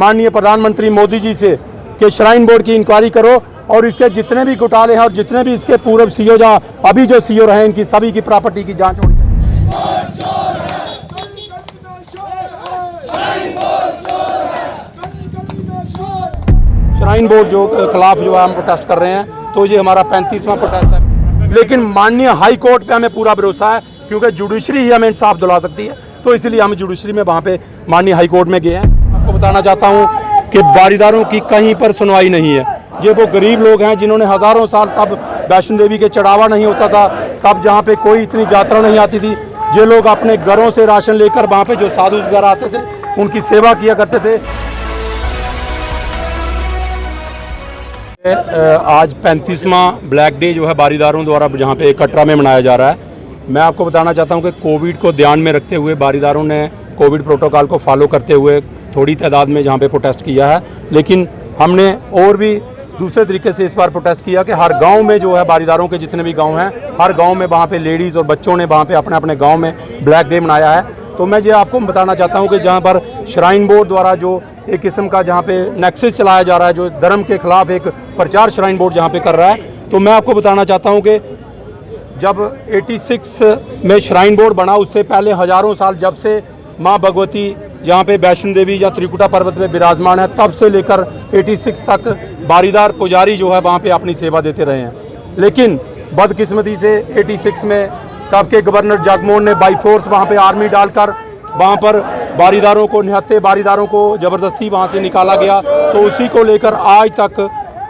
माननीय प्रधानमंत्री मोदी जी से कि श्राइन बोर्ड की इंक्वायरी करो और इसके जितने भी घोटाले हैं और जितने भी इसके पूर्व सीईओ अभी जो सीईओ रहे इनकी सभी की प्रॉपर्टी की जांच होनी चाहिए। श्राइन बोर्ड जो खिलाफ जो है हम प्रोटेस्ट कर रहे हैं, तो ये हमारा 35वां प्रोटेस्ट है। लेकिन माननीय हाई कोर्ट पे हमें पूरा भरोसा है, क्योंकि जुडिशरी ही हमें इंसाफ दिला सकती है। तो इसलिए हम जुडिशरी में वहाँ पे माननीय हाई कोर्ट में गए हैं। आपको बताना चाहता हूँ कि बारीदारों की कहीं पर सुनवाई नहीं है। ये वो गरीब लोग हैं जिन्होंने हज़ारों साल, तब वैष्णो देवी के चढ़ावा नहीं होता था, तब जहाँ पे कोई इतनी यात्रा नहीं आती थी, ये लोग अपने घरों से राशन लेकर वहाँ पे जो साधु वगैरह आते थे उनकी सेवा किया करते थे। आज 35वां ब्लैक डे जो है बारीदारों द्वारा जहाँ पे कटरा में मनाया जा रहा है। मैं आपको बताना चाहता हूँ कि कोविड को ध्यान में रखते हुए बारीदारों ने कोविड प्रोटोकॉल को फॉलो करते हुए थोड़ी तादाद में जहाँ पे प्रोटेस्ट किया है, लेकिन हमने और भी दूसरे तरीके से इस बार प्रोटेस्ट किया कि हर गांव में जो है बारीदारों के जितने भी गांव हैं, हर गांव में वहाँ पे लेडीज़ और बच्चों ने वहाँ पे अपने अपने गांव में ब्लैक डे मनाया है। तो मैं ये आपको बताना चाहता हूँ कि जहाँ पर श्राइन बोर्ड द्वारा जो एक किस्म का जहाँ पे नेक्सस चलाया जा रहा है, जो धर्म के खिलाफ एक प्रचार श्राइन बोर्ड जहाँ पे कर रहा है, तो मैं आपको बताना चाहता हूँ कि जब 86 में श्राइन बोर्ड बना, उससे पहले हज़ारों साल जब से माँ भगवती जहाँ पे वैष्णो देवी या त्रिकुटा पर्वत में विराजमान है, तब से लेकर 86 तक बारीदार पुजारी जो है वहाँ पे अपनी सेवा देते रहे हैं। लेकिन बदकिस्मती से 86 में तब के गवर्नर जगमोहन ने बाई फोर्स वहाँ पे आर्मी डालकर वहाँ पर बारीदारों को, निहत्थे बारीदारों को ज़बरदस्ती वहाँ से निकाला गया। तो उसी को लेकर आज तक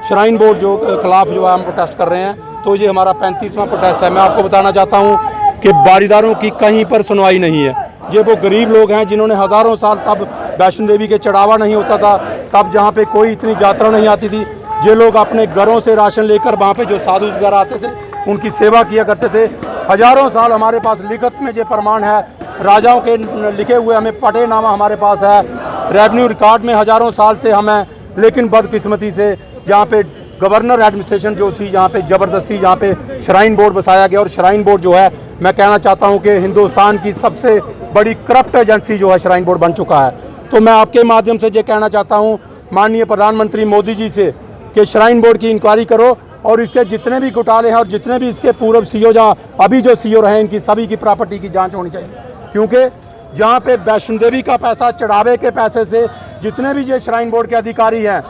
श्राइन बोर्ड जो खिलाफ जो है हम प्रोटेस्ट कर रहे हैं। तो ये हमारा 35वां प्रोटेस्ट है। मैं आपको बताना चाहता हूँ कि बारीदारों की कहीं पर सुनवाई नहीं है। ये वो गरीब लोग हैं जिन्होंने हज़ारों साल, तब वैष्णो देवी के चढ़ावा नहीं होता था, तब जहाँ पे कोई इतनी यात्रा नहीं आती थी, ये लोग अपने घरों से राशन लेकर वहाँ पे जो साधु वगैरह आते थे उनकी सेवा किया करते थे। हज़ारों साल हमारे पास लिखित में ये प्रमाण है, राजाओं के लिखे हुए हमें पटेनामा हमारे पास है, रेवेन्यू रिकॉर्ड में हज़ारों साल से हमें। लेकिन बदकिस्मती से जहाँ पे गवर्नर एडमिनिस्ट्रेशन जो थी, जहाँ पे ज़बरदस्ती जहाँ पे श्राइन बोर्ड बसाया गया, और श्राइन बोर्ड जो है, मैं कहना चाहता हूँ कि हिंदुस्तान की सबसे बड़ी करप्ट एजेंसी जो है श्राइन बोर्ड बन चुका है। तो मैं आपके माध्यम से ये कहना चाहता हूँ माननीय प्रधानमंत्री मोदी जी से कि श्राइन बोर्ड की इंक्वायरी करो और इसके जितने भी घोटाले हैं और जितने भी इसके पूर्व सीईओ अभी जो सीईओ रहे इनकी सभी की प्रॉपर्टी की जाँच होनी चाहिए। क्योंकि जहाँ पे वैष्णो देवी का पैसा, चढ़ावे के पैसे से जितने भी ये श्राइन बोर्ड के अधिकारी हैं,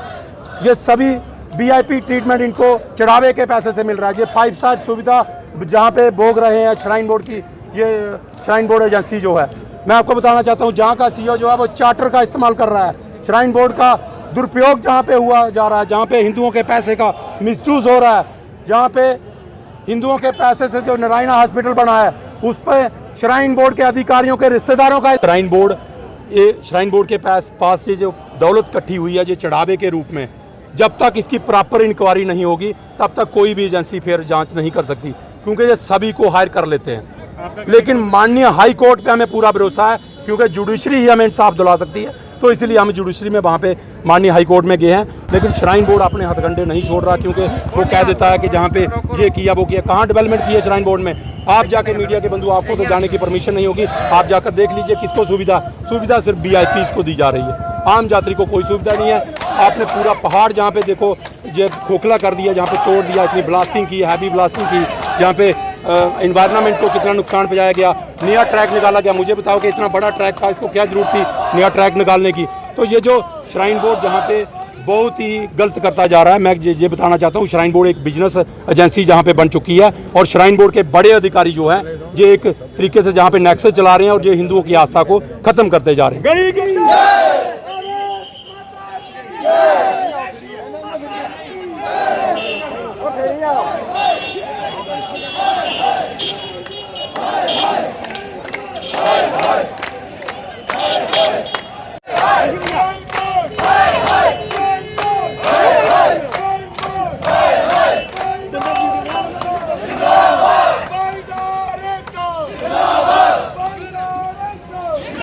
ये सभी VIP ट्रीटमेंट इनको चढ़ावे के पैसे से मिल रहा है। ये 5 स्टार सुविधा जहाँ पे भोग रहे हैं श्राइन बोर्ड की, ये श्राइन बोर्ड एजेंसी जो है। मैं आपको बताना चाहता हूँ जहाँ का सीईओ जो है वो चार्टर का इस्तेमाल कर रहा है। श्राइन बोर्ड का दुरुपयोग जहाँ पे हुआ जा रहा है, जहाँ पे हिंदुओं के पैसे का मिसयूज हो रहा है, जहाँ पे हिंदुओं के पैसे से जो नारायणा हॉस्पिटल बना है, उस पर श्राइन बोर्ड के अधिकारियों के रिश्तेदारों का श्राइन बोर्ड के पास ये जो दौलत इकट्ठी हुई है, ये चढ़ावे के रूप में, जब तक इसकी प्रॉपर इंक्वायरी नहीं होगी तब तक कोई भी एजेंसी फिर जांच नहीं कर सकती, क्योंकि ये सभी को हायर कर लेते हैं। लेकिन माननीय हाई कोर्ट पे हमें पूरा भरोसा है, क्योंकि जुडिशरी ही हमें इंसाफ दिला सकती है। तो इसलिए हम जुडिशरी में वहाँ पे माननीय हाई कोर्ट में गए हैं। लेकिन श्राइन बोर्ड अपने हथकंडे नहीं छोड़ रहा, क्योंकि वो कह देता है कि जहाँ पे ये किया वो किया। कहाँ डेवलपमेंट की है श्राइन बोर्ड में? आप जाके मीडिया के बंधु, आपको तो जाने की परमिशन नहीं होगी, आप जाकर देख लीजिए किसको सुविधा सिर्फ VIPs को दी जा रही है, आम यात्री को कोई सुविधा नहीं है। आपने पूरा पहाड़ जहाँ पे देखो ये खोखला कर दिया, जहाँ पे तोड़ दिया, इतनी ब्लास्टिंग की, हैवी ब्लास्टिंग की, जहाँ पे एनवायरनमेंट को कितना नुकसान पहुँचाया गया। नया ट्रैक निकाला गया। मुझे बताओ कि इतना बड़ा ट्रैक था, इसको क्या जरूरत थी नया ट्रैक निकालने की? तो ये जो श्राइन बोर्ड जहाँ पे बहुत ही गलत करता जा रहा है, मैं ये बताना चाहता हूँ, श्राइन बोर्ड एक बिजनेस एजेंसी जहाँ पे बन चुकी है, और श्राइन बोर्ड के बड़े अधिकारी जो हैं ये एक तरीके से जहाँ पे नेक्सस चला रहे हैं और ये हिंदुओं की आस्था को खत्म करते जा रहे हैं।